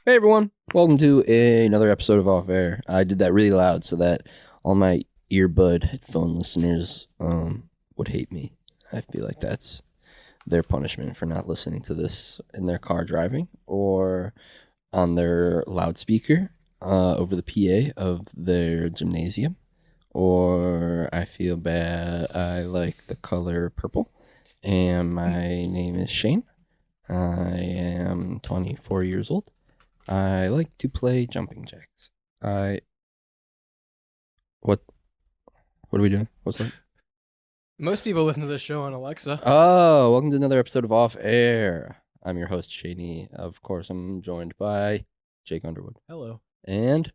Hey everyone, welcome to another episode of Off Air. I did that really loud so that all my earbud headphone listeners would hate me. I feel like that's their punishment for not listening to this in their car driving or on their loudspeaker over the PA of their gymnasium. Or I feel bad. I like the color purple, and my name is Shane. I am 24 years old. I like to play jumping jacks. What are we doing? What's that? Most people listen to this show on Alexa. Oh, welcome to another episode of Off Air. I'm your host, Shaney. Of course, I'm joined by Jake Underwood. Hello. And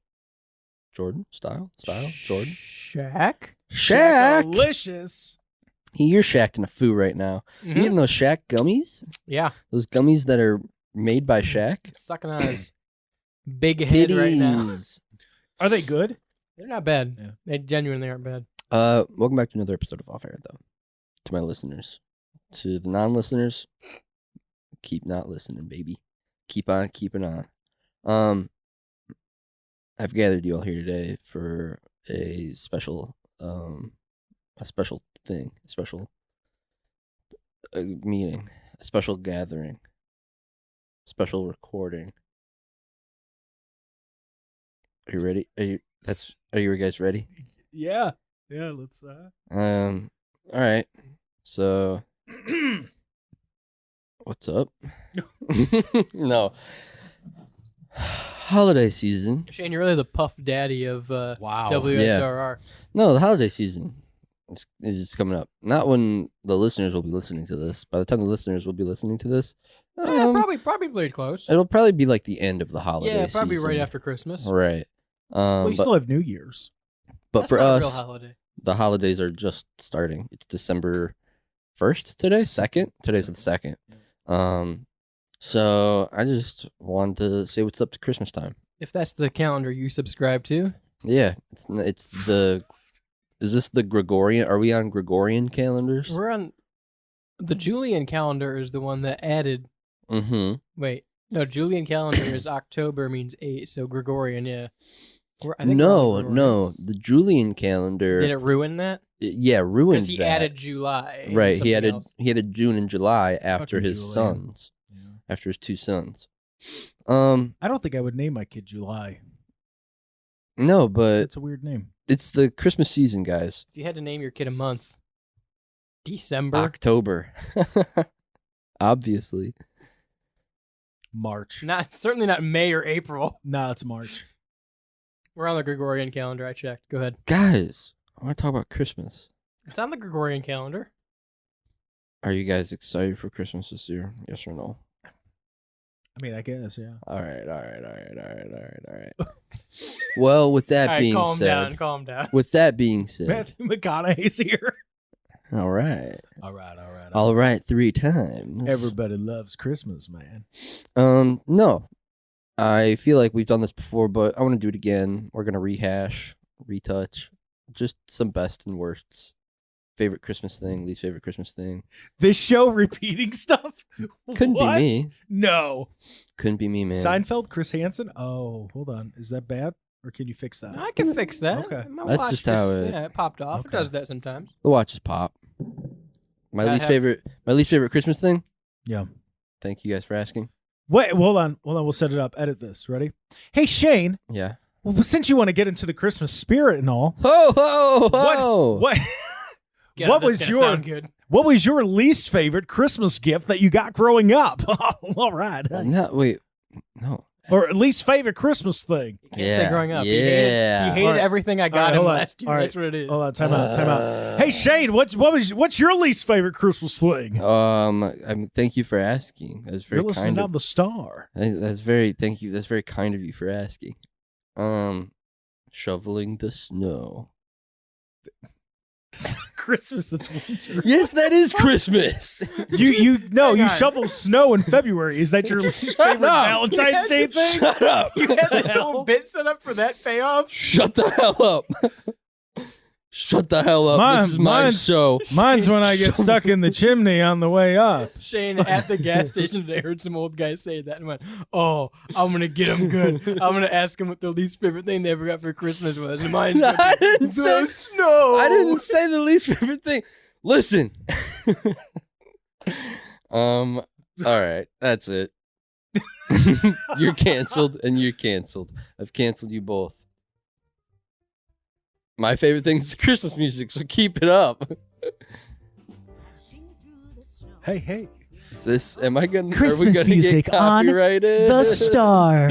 Jordan. Style, Jordan. Shaq? Shaq! Delicious. You're shacking a foo right now. You eating those Shaq gummies? Yeah. Those gummies that are made by Shaq? Sucking on his big head right now. Titties. Are they good? They're not bad. Yeah. They genuinely aren't bad. Welcome back to another episode of Off Air, though. To my listeners. To the non-listeners, keep not listening, baby. Keep on keeping on. I've gathered you all here today for a special thing, a special meeting, a special gathering, special recording. Are you ready? Are you guys ready? Yeah. Yeah, let's All right. So what's up? No. Holiday season. Shane, you're really the puff daddy of Wow. WSRR. No, the holiday season is coming up. Not when the listeners will be listening to this. By the time the listeners will be listening to this, Probably pretty close. it'll probably be like the end of the holiday Yeah, probably season. right after Christmas. Right. We still have New Year's. But That's for not a us, real holiday. the holidays are just starting. It's December 1st today? 2nd? Today's the 2nd. So I just wanted to say what's up to Christmas time. If that's the calendar you subscribe to. Yeah, is this the Gregorian? Are we on Gregorian calendars? We're on the Julian calendar is the one that added. Mm-hmm. Wait, no, Julian calendar is October means 8, so Gregorian, yeah. I think we're on Gregorian. No, the Julian calendar. Did it ruin that? Yeah, ruined Because he that. added July. and Right, he something added else. June and July after Fucking his Julian. sons, Yeah. after his two sons. I don't think I would name my kid July. No, but It's a weird name. it's the Christmas season, guys. If you had to name your kid a month, December. October, obviously. March. Certainly not May or April. Nah, it's March. We're on the Gregorian calendar. I checked. Go ahead. Guys, I want to talk about Christmas. It's on the Gregorian calendar. Are you guys excited for Christmas this year? Yes or no? I mean, I guess, yeah. All right. Well, with that All right, being calm said, down. with that being said, Matthew McConaughey's here. all right, All all right, 3 times. Everybody loves Christmas, man. No, I feel like we've done this before, but I want to do it again. We're gonna rehash, retouch, just some best and worsts. Favorite Christmas thing, least favorite Christmas thing. This show repeating stuff? Couldn't What? be me. No. Couldn't be me, man. Seinfeld, Chris Hansen? Oh, hold on. Is that bad? Or can you fix that? No, I can fix that. Okay. My That's watch just how it- Yeah, it popped off. It Okay. does that sometimes. The watches pop. My I least have- favorite Christmas thing. Yeah. Thank you guys for asking. Wait, hold on. We'll set it up. Edit this. Ready? Hey, Shane, Yeah. well, since you want to get into the Christmas spirit and all, Ho ho ho! what God, What that's was gonna your- sound good? what was your least favorite Christmas gift that you got growing up? All right. No, wait, no. Or least favorite Christmas thing. You can't say growing up. Yeah. You hated All right. everything I All got right, him hold on. last year. All right. That's what it is. Hold on, time out. Hey, Shane, what's your least favorite Christmas thing? Thank you for asking. That's very You're listening kind on of. the Star. Thank you. That's very kind of you for asking. Shoveling the snow. Christmas, that's winter. Yes, that is Christmas. You Hang on. shovel snow in February. Is that your least favorite up. Valentine's Day thing? Shut up. You had this whole bit set up for that payoff? Shut the hell up. Shut the hell up. This is my show. Mine's when I get stuck in the chimney on the way up. Shane, at the gas station today, I heard some old guy say that and went, "Oh, I'm going to get them good. I'm going to ask them what their least favorite thing they ever got for Christmas was. And mine's gonna I be didn't say the snow. I didn't say the least favorite thing. Listen. All right, that's it. You're canceled and you're canceled. I've canceled you both. My favorite thing is Christmas music, so keep it up. Hey. Is this? Am I gonna? Christmas are we gonna music get on copyrighted? The Star.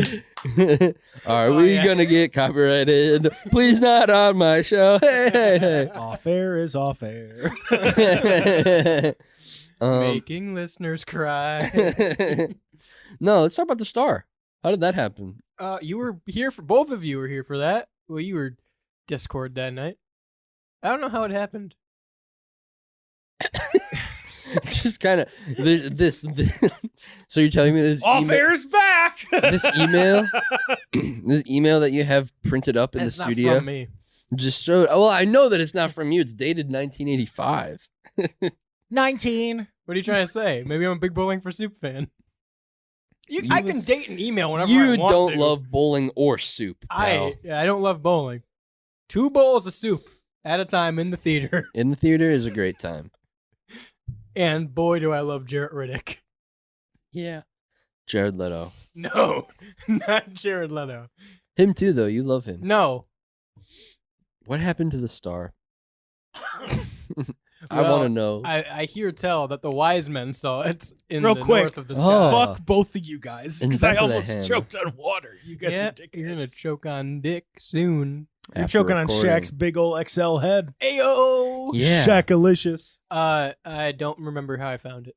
Are we gonna get copyrighted? Please not on my show. Hey. Off air is off air. Making listeners cry. No, let's talk about the Star. How did that happen? You were here for both of you were here for that. Well, you were Discord that night. I don't know how it happened. Just kind of this. So you're telling me this Off air's back. this email that you have printed up in That's the not studio from me. just showed. Well, I know that it's not from you. It's dated 1985. 19. What are you trying to say? Maybe I'm a big Bowling for Soup fan. I can date an email whenever I You want don't to. love bowling or soup. Pal. I don't love bowling. 2 bowls of soup at a time in the theater. In the theater is a great time. And boy, do I love Jarrett Riddick. Yeah. Jared Leto. No, not Jared Leto. Him too, though. You love him. No. What happened to the Star? I Well, want to know. I hear tell that the wise men saw it in Real the quick. north of the Oh. sky. Fuck both of you guys. And Because back I to the almost ham. choked on water. You guys Yeah, are dickheads. you're gonna choke on dick soon. You're After choking on recording. Shaq's big ol' XL head. Ayo. Yeah. Shaqalicious. I don't remember how I found it.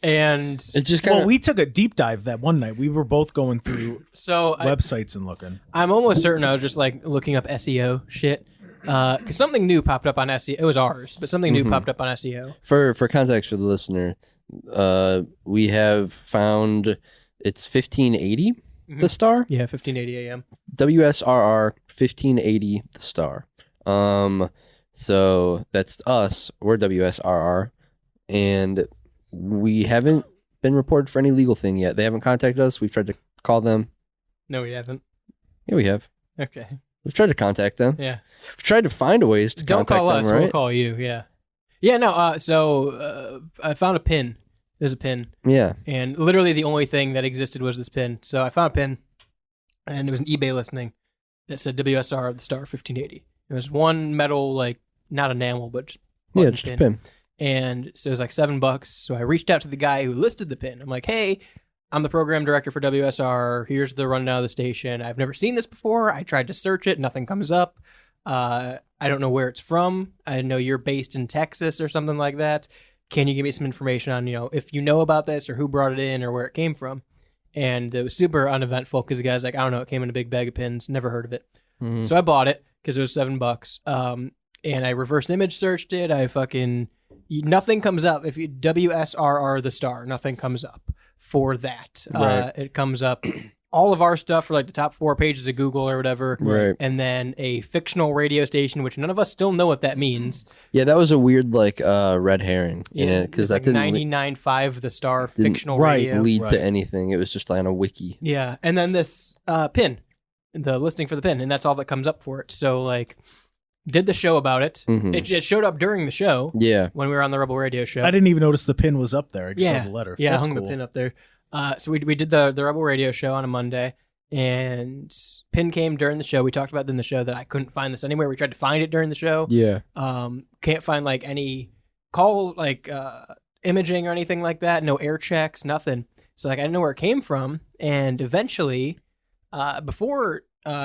And It just kind Well, of. we took a deep dive that one night. We were both going through so websites and looking. I'm almost certain I was just like looking up SEO shit. Because something new popped up on SEO. It was ours, but something new Mhm. popped up on SEO. For context for the listener, we have found it's 1580 the Star. Yeah, 1580 AM. WSRR 1580 the Star. So that's us. We're WSRR, and we haven't been reported for any legal thing yet. They haven't contacted us. We've tried to call them. No, we haven't. Yeah, we have. Okay. We've tried to contact them. Yeah. We've tried to find a ways to Don't contact call them, us. right? We'll call you. Yeah. Yeah. No. So I found a pin. There's a pin, Yeah. and literally the only thing that existed was this pin. So I found a pin, and it was an eBay listing that said WSR the Star 1580. It was one metal, like not enamel, but just Yeah, button just pin. a pin. And so it was like $7. So I reached out to the guy who listed the pin. I'm like, hey, I'm the program director for WSR. Here's the rundown of the station. I've never seen this before. I tried to search it. Nothing comes up. I don't know where it's from. I know you're based in Texas or something like that. Can you give me some information on, if you know about this or who brought it in or where it came from? And it was super uneventful because the guy's like, I don't know. It came in a big bag of pins. Never heard of it. Mhm. So I bought it because it was $7. And I reverse image searched it. Nothing comes up. If you WSRR the Star, nothing comes up for that. Right. It comes up all of our stuff for like the top 4 pages of Google or whatever. Right. And then a fictional radio station, which none of us still know what that means. Yeah, that was a weird red herring in it because it's that like didn't 99.5 the Star Didn't- fictional right, radio. lead Right. to anything. It was just on a wiki. Yeah, and then this pin, the listing for the pin, and that's all that comes up for it. So like, did the show about it. Mhm. It showed up during the show Yeah. when we were on the Rebel Radio show. I didn't even notice the pin was up there. I just saw the letter. Yeah, I That's hung cool. the pin up there. So we did the Rebel Radio show on a Monday, and pin came during the show. We talked about it in the show that I couldn't find this anywhere. We tried to find it during the show. Yeah. Can't find like any call imaging or anything like that. No air checks, nothing. So like I didn't know where it came from. And eventually, before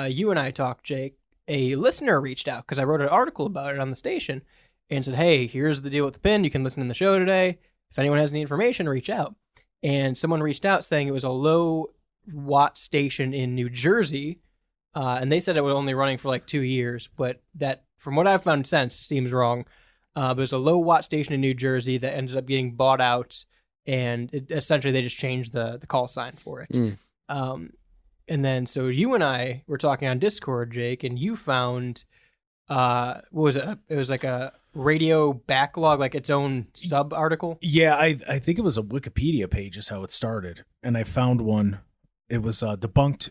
you and I talked, Jake, a listener reached out because I wrote an article about it on the station and said, hey, here's the deal with the pin. You can listen in the show today. If anyone has any information, reach out. And someone reached out saying it was a low watt station in New Jersey. And they said it was only running for like 2 years, but that, from what I've found since, seems wrong. But it was a low watt station in New Jersey that ended up getting bought out, and essentially they just changed the call sign for it. Mm. And then so you and I were talking on Discord, Jake, and you found what was it? It was like a radio backlog, like its own sub article. Yeah, I think it was a Wikipedia page is how it started, and I found one. It was defunct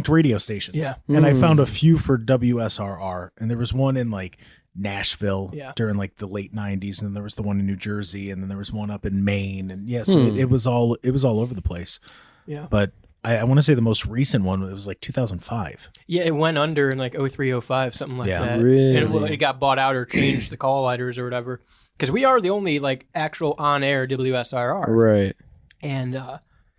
radio stations. Yeah. And I found a few for WSRR, and there was one in like Nashville during like the late 90s, and then there was the one in New Jersey, and then there was one up in Maine, and so it was all over the place. Yeah. But I want to say the most recent one, it was like 2005. Yeah, it went under in like 0305, something like that. Really? And it got bought out or changed the call lighters or whatever. Because we are the only like actual on-air WSRR. Right. And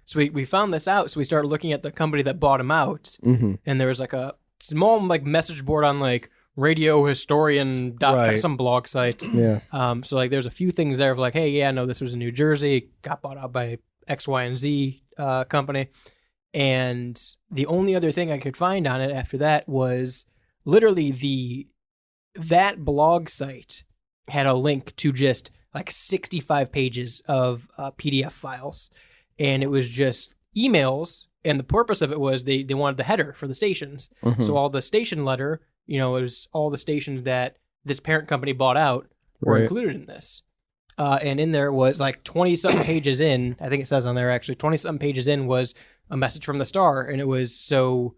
so we found this out. So we started looking at the company that bought them out. Mm-hmm. And there was like a small like message board on like Radio Historian some blog site. Yeah. So like there's a few things there of like, hey, yeah, no, this was in New Jersey, got bought out by X, Y, and Z company. And the only other thing I could find on it after that was literally that blog site had a link to just like 65 pages of PDF files. And it was just emails. And the purpose of it was they wanted the header for the stations. Mm-hmm. So all the station letter, it was all the stations that this parent company bought out were included in this. And in there was like 20-something pages in, I think it says on there actually, 20-something pages in was a message from the Star. And it was so,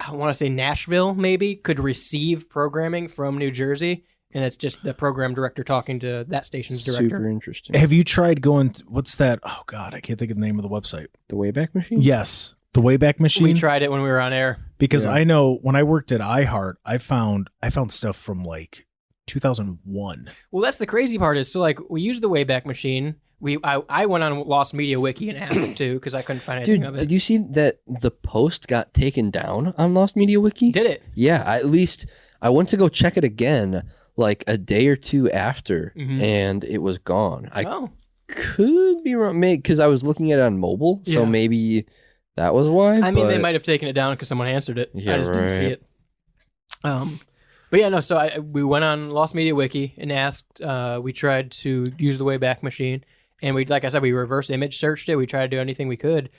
I want to say Nashville maybe could receive programming from New Jersey. And it's just the program director talking to that station's director. Super interesting. Have you tried going what's that? Oh God, I can't think of the name of the website. The Wayback Machine? Yes. The Wayback Machine. We tried it when we were on air. Because I know when I worked at iHeart, I found stuff from like 2001. Well, that's the crazy part is, so like we used the Wayback Machine. I went on Lost Media Wiki and asked to because I couldn't find anything of it. Did you see that the post got taken down on Lost Media Wiki? Did it? Yeah, at least I went to go check it again like a day or two after, and it was gone. I could be wrong, because I was looking at it on mobile, so maybe that was why. I mean, they might have taken it down because someone answered it. Yeah, I just didn't see it. But yeah, no. So we went on Lost Media Wiki and asked. We tried to use the Wayback Machine, and like I said, we reverse image searched it. We tried to do anything we could.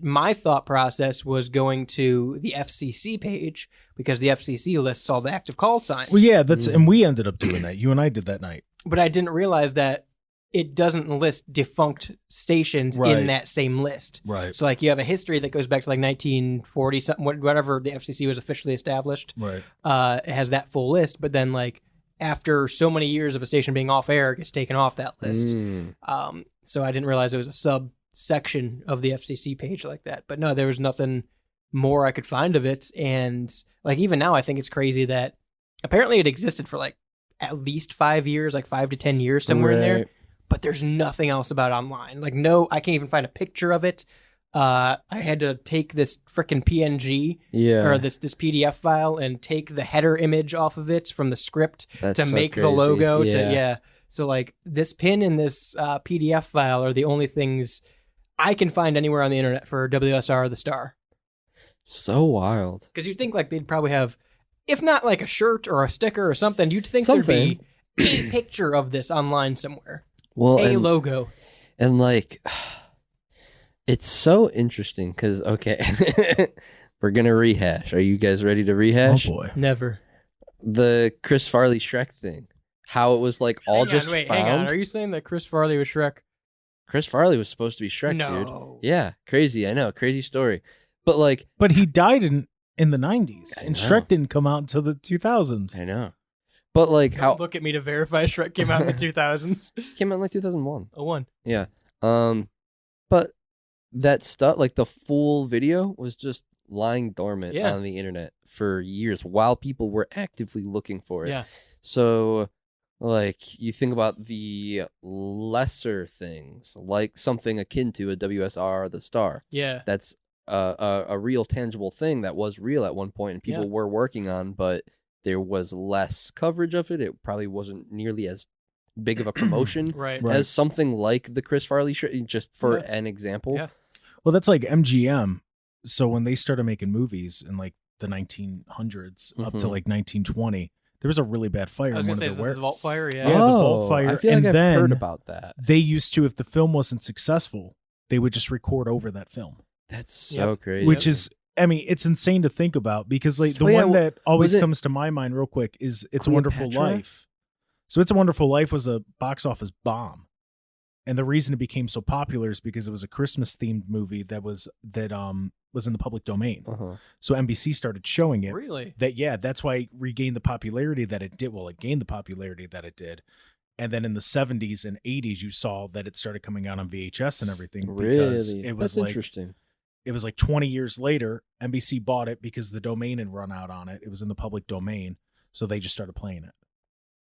My thought process was going to the FCC page because the FCC lists all the active call signs. Well, yeah, and we ended up doing that. You and I did that night. But I didn't realize that it doesn't list defunct stations in that same list. Right. So like you have a history that goes back to like 1940 something, whatever the FCC was officially established. Right. It has that full list, but then like after so many years of a station being off air, it gets taken off that list. So I didn't realize it was a subsection of the FCC page like that. But no, there was nothing more I could find of it. And like even now, I think it's crazy that apparently it existed for like at least 5 years, like 5 to 10 years, somewhere in there. But there's nothing else about it online. Like, no, I can't even find a picture of it. I had to take this freaking PNG or this PDF file and take the header image off of it from the script to make the logo. So like this pin and this PDF file are the only things I can find anywhere on the internet for WSR the Star. So wild. Because you'd think like they'd probably have, if not like a shirt or a sticker or something, you'd think there'd be a picture of this online somewhere. Well, logo. And like, it's so interesting because, okay, we're going to rehash. Are you guys ready to rehash? Oh, boy. Never. The Chris Farley Shrek thing. How it was like all just found. Hang on. Are you saying that Chris Farley was Shrek? Chris Farley was supposed to be Shrek, dude. Yeah, crazy. I know. Crazy story. But he died in the 90s, and Shrek didn't come out until the 2000s. I know. But like how look at me to verify Shrek came out in the 2000s. Came out in like 2001. 01. Yeah. But that stuff, like the full video, was just lying dormant on the internet for years while people were actively looking for it. Yeah. So like you think about the lesser things, like something akin to a WSRR the Star. Yeah. That's a real tangible thing that was real at one point and people were working on, but there was less coverage of it. It probably wasn't nearly as big of a promotion as something like the Chris Farley show, just for an example. Yeah. Well, that's like MGM. So when they started making movies in like the 1900s up to like 1920, there was a really bad fire. I was in going to say, is this the Vault Fire? Yeah. Yeah, the Vault Fire. I feel like I've heard about that. They used to, if the film wasn't successful, they would just record over that film. That's so crazy. Which is I mean, it's insane to think about because like the Oh, yeah, one that always was it comes to my mind real quick is It's a Wonderful Cleopatra? Life. So It's a Wonderful Life was a box office bomb. And the reason it became so popular is because it was a Christmas themed movie that was in the public domain. Uh-huh. So NBC started showing it. Really? That's why it regained the popularity that it did. Well, it gained the popularity that it did. And then in the 70s and 80s, you saw that it started coming out on VHS and everything. Because Really? it was That's like, interesting. it was like 20 years later, NBC bought it because the domain had run out on it. It was in the public domain. So they just started playing it.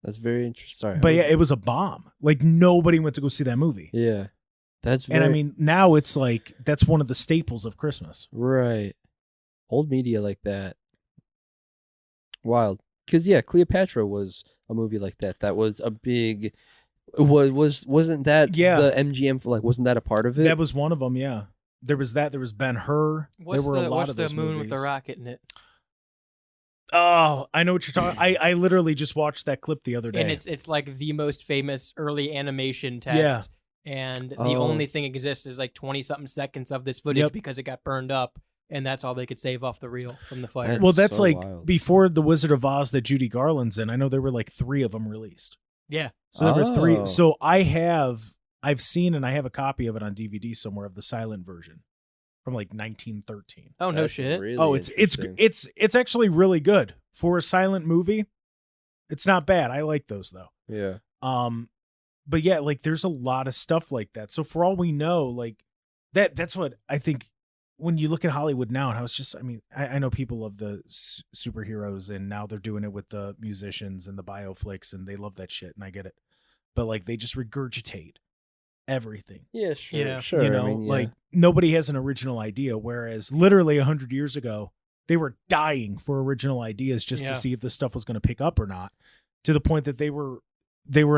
That's very interesting. Sorry. But yeah, it was a bomb. Like nobody went to go see that movie. Yeah. That's very... And I mean, now it's like, that's one of the staples of Christmas. Right. Old media like that. Wild. Because, yeah, Cleopatra was a movie like that. That was a big... Wasn't that the MGM, like, wasn't that a part of it? That was one of them, yeah. There was that. There was Ben-Hur. There were a lot of those the moon movies. with the rocket in it? Oh, I know what you're talking. I literally just watched that clip the other day. And it's like the most famous early animation test. And the only thing exists is like 20-something seconds of this footage because it got burned up. And that's all they could save off the reel from the fire. That's so like wild. Before The Wizard of Oz that Judy Garland's in. I know there were like 3 of them released. Yeah. So there were 3. So I've seen and I have a copy of it on DVD somewhere of the silent version from like 1913. Oh, no That's shit. really It's actually really good for a silent movie. It's not bad. I like those though. Yeah. But yeah, like there's a lot of stuff like that. So for all we know, like that's what I think when you look at Hollywood now and how it's just, I mean, I know people love the superheroes and now they're doing it with the musicians and the bioflicks and they love that shit and I get it. But like they just regurgitate everything. Yeah, sure. Yeah. Sure. You know, I mean, yeah. like nobody has an original idea, whereas literally 100 years ago, they were dying for original ideas just to see if this stuff was going to pick up or not, to the point that they were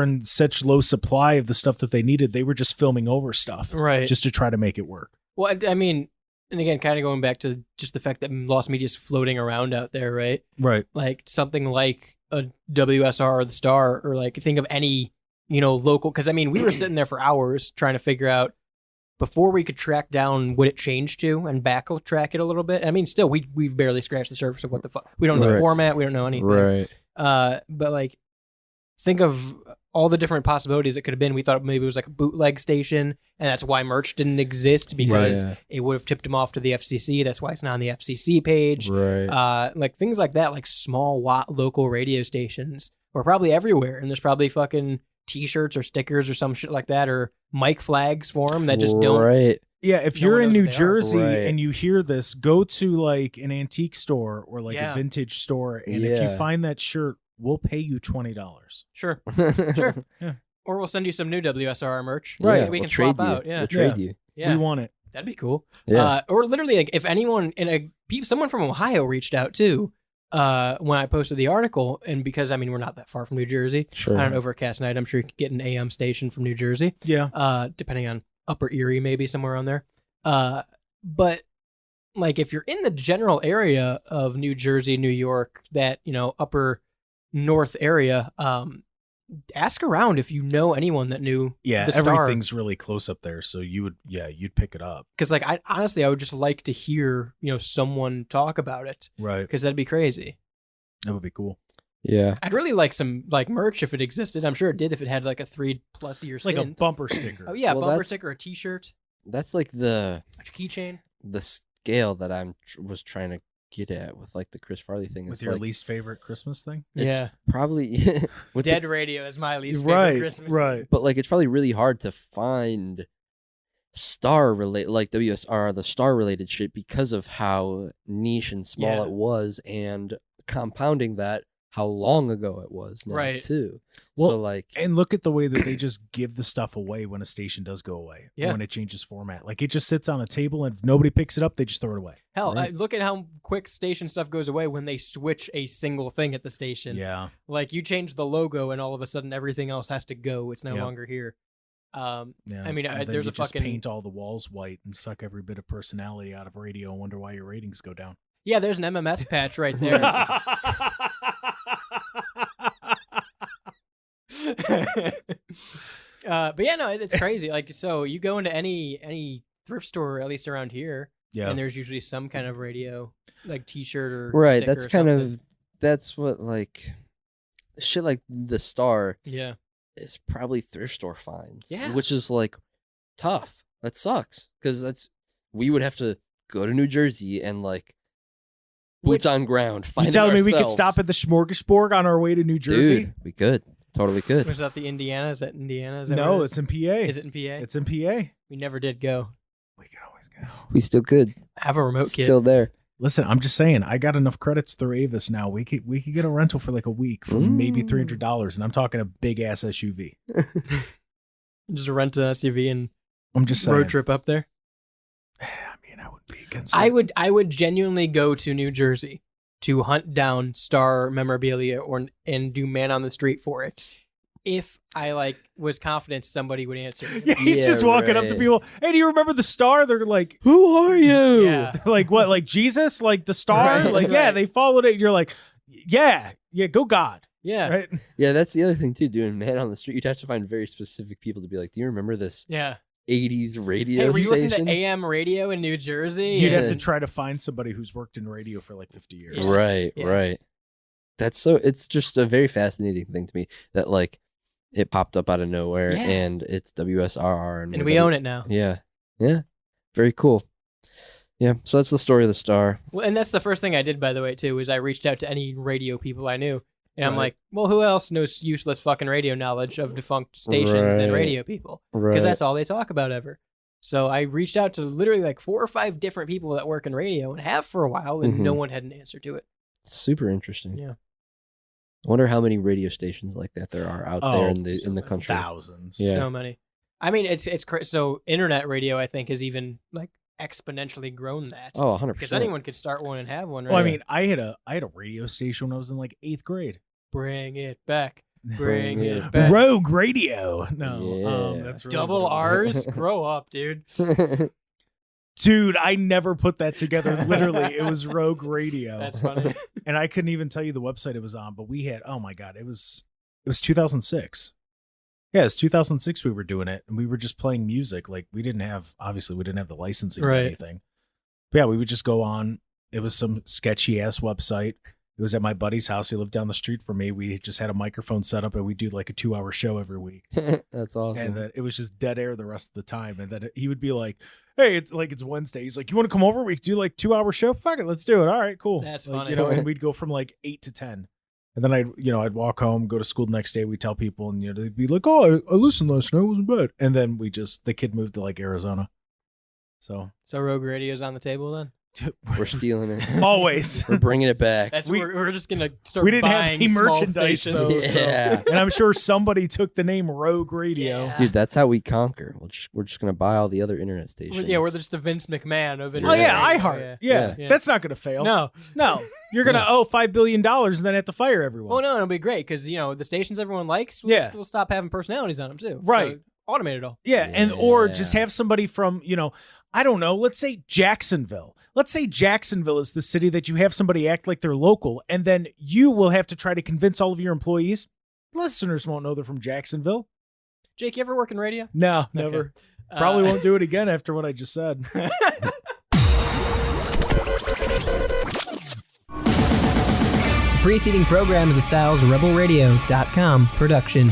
in such low supply of the stuff that they needed. They were just filming over stuff just to try to make it work. Well, I mean, and again, kind of going back to just the fact that lost media is floating around out there, right? Right. Like something like a WSR or the Star, or like think of any, local, because I mean, we were sitting there for hours trying to figure out before we could track down what it changed to and backtrack it a little bit. I mean, still, we've barely scratched the surface of what the fuck. We don't know the format. We don't know anything. Right. But like, think of all the different possibilities it could have been. We thought maybe it was like a bootleg station, and that's why merch didn't exist, because it would have tipped them off to the FCC. That's why it's not on the FCC page. Right. Like things like that, like small local radio stations were probably everywhere, and there's probably fucking T-shirts or stickers or some shit like that, or mic flags for them that just don't. Right. Yeah, if No you're one in knows New what they are. Jersey Right. and you hear this, go to like an antique store or like a vintage store, and if you Yeah. find that shirt, we'll pay you $20. Sure. Sure. Yeah. Or we'll send you some new WSRR merch. Right. We We'll can trade swap you. out. Yeah. We'll trade you. Yeah. We want it. That'd be cool. Yeah. Or literally, like, if anyone someone from Ohio reached out too, when I posted the article, and because I mean we're not that far from New Jersey, Sure. on an overcast night, I'm sure you could get an AM station from New Jersey. Yeah. Depending on Upper Erie, maybe somewhere on there. But like if you're in the general area of New Jersey, New York, that upper north area, ask around if you know anyone that knew Yeah, the Star. everything's really close up there, so you'd pick it up. Because like I would just like to hear someone talk about it, Right. because that'd be crazy. That would be cool. Yeah. I'd really like some like merch if it existed. I'm sure it did if it had like a 3+ year Like stint. a bumper sticker. Oh yeah, Well, bumper that's- sticker, a T-shirt, That's like the a keychain. scale that I'm was trying to get at with like the Chris Farley thing. With It's your like, least favorite Christmas thing? It's Yeah, probably with Dead Radio is my least favorite Right, Christmas. right. but like it's probably really hard to find Star related, like WSR, the Star related shit, because of how niche and small Yeah. it was, and compounding that, how long ago it was now Right. too. Well, so like And look at the way that they just give the stuff away when a station does go away. Yeah. When it changes format. Like it just sits on a table, and if nobody picks it up, they just throw it away. Hell, Right. look at how quick station stuff goes away when they switch a single thing at the station. Yeah. Like you change the logo, and all of a sudden everything else has to go. It's no Yep. longer here. Yeah. I mean, And then there's you a just fucking paint all the walls white and suck every bit of personality out of radio and wonder why your ratings go down. yeah. There's an MMS patch right there. But yeah, no, it's crazy. Like, so you go into any thrift store, at least around here, Yeah. And there's usually some kind of radio, like T-shirt or Right. sticker That's or kind something. of that's what like shit like the Star Yeah. is probably thrift store finds. Yeah. Which is like tough. That sucks because we would have to go to New Jersey and like boots on ground. Find You telling it me we could ourselves. stop at the Smorgasbord on our way to New Jersey? Dude, we could. Totally could. Was that the Indiana? Is that Indiana? Is that No, where it it's in PA. Is it in PA? It's in PA. We never did go. We can always go. We still could. Have a remote kit. Still there. Listen, I'm just saying, I got enough credits through Avis now. We could get a rental for like a week for maybe $300, and I'm talking a big ass SUV. Just rent an SUV and I'm just saying. road trip up there. I mean, I wouldn't be against it. I would genuinely go to New Jersey to hunt down Star memorabilia and do man on the street for it. If I like was confident somebody would answer. Yeah, he's just walking up to right. people. Hey, do you remember the Star? They're like, Who are you? Yeah. they're like what? Like Jesus? Like the Star? Right, Like yeah, right. they followed it. You're like, yeah, go God, Yeah. right? Yeah, that's the other thing too. Doing man on the street, you'd have to find very specific people to be like, "Do you remember this Yeah. '80s radio Hey, were you station?" listening to AM radio in New Jersey? You'd Yeah. have to try to find somebody who's worked in radio for like 50 years. Yeah. Right, Yeah. right. It's just a very fascinating thing to me that like it popped up out of nowhere Yeah. and it's WSRR And we own it now. Yeah, yeah, very cool. Yeah, so that's the story of the Star. Well, and that's the first thing I did, by the way, too, is I reached out to any radio people I knew. And I'm Right. like, well, who else knows useless fucking radio knowledge of defunct stations than Right. radio people? Right. Because that's all they talk about ever. So I reached out to literally like 4 or 5 different people that work in radio and have for a while, and no one had an answer to it. super interesting. Yeah. I wonder how many radio stations like that there are out there in the country. Thousands. Yeah. So many. I mean, it's so internet radio, I think, has even like exponentially grown that. Oh, 100%. Because anyone could start one and have one, right? Well, I mean, I had a radio station when I was in like 8th grade. Bring it back. Bring Bring it it back. Rogue Radio. No, Yeah. that's really Double what it was. R's? Grow up, dude. Dude, I never put that together. Literally, it was Rogue Radio. That's funny. And I couldn't even tell you the website it was on, but we had, oh my God, it was 2006. Yeah, it's 2006 we were doing it, and we were just playing music. Like we didn't have the licensing or Right. anything. But yeah, we would just go on. It was some sketchy ass website. It was at my buddy's house. He lived down the street from me. We just had a microphone set up, and we do like a 2-hour show every week. That's awesome. And that it was just dead air the rest of the time. And then he would be like, "Hey, it's Wednesday." He's like, "You want to come over? We could do like 2-hour show. Fuck it, let's do it. All right, cool." That's Like, funny. You know, and we'd go from like 8 to 10, and then I'd walk home, go to school the next day. We'd tell people, and they'd be like, "Oh, I listened last night. It wasn't bad." And then the kid moved to like Arizona. So So Rogue Radio's on the table then? We're stealing it. always. We're bringing it back. That's We- we're just gonna start. We didn't have buying any small merchandise stations. though. so- Yeah. And I'm sure somebody took the name Rogue Radio. Yeah. Dude, that's how we conquer. We're just gonna buy all the other internet stations. Yeah, we're just the Vince McMahon of Oh internet yeah, radio. iHeart. Yeah. Yeah. That's not gonna fail. No. No, you're gonna Yeah. owe $5 billion and then have to fire everyone. Well, no, it'll be great because the stations everyone likes. We'll stop having personalities on them too. Right. So, automate it all. Yeah, and or Yeah. just have somebody from, I don't know, let's say Jacksonville. Let's say Jacksonville is the city that you have somebody act like they're local, and then you will have to try to convince all of your employees. Listeners won't know they're from Jacksonville. Jake, you ever work in radio? No, never. Okay. Probably won't do it again after what I just said. The preceding program is a StylesRebelRadio.com production.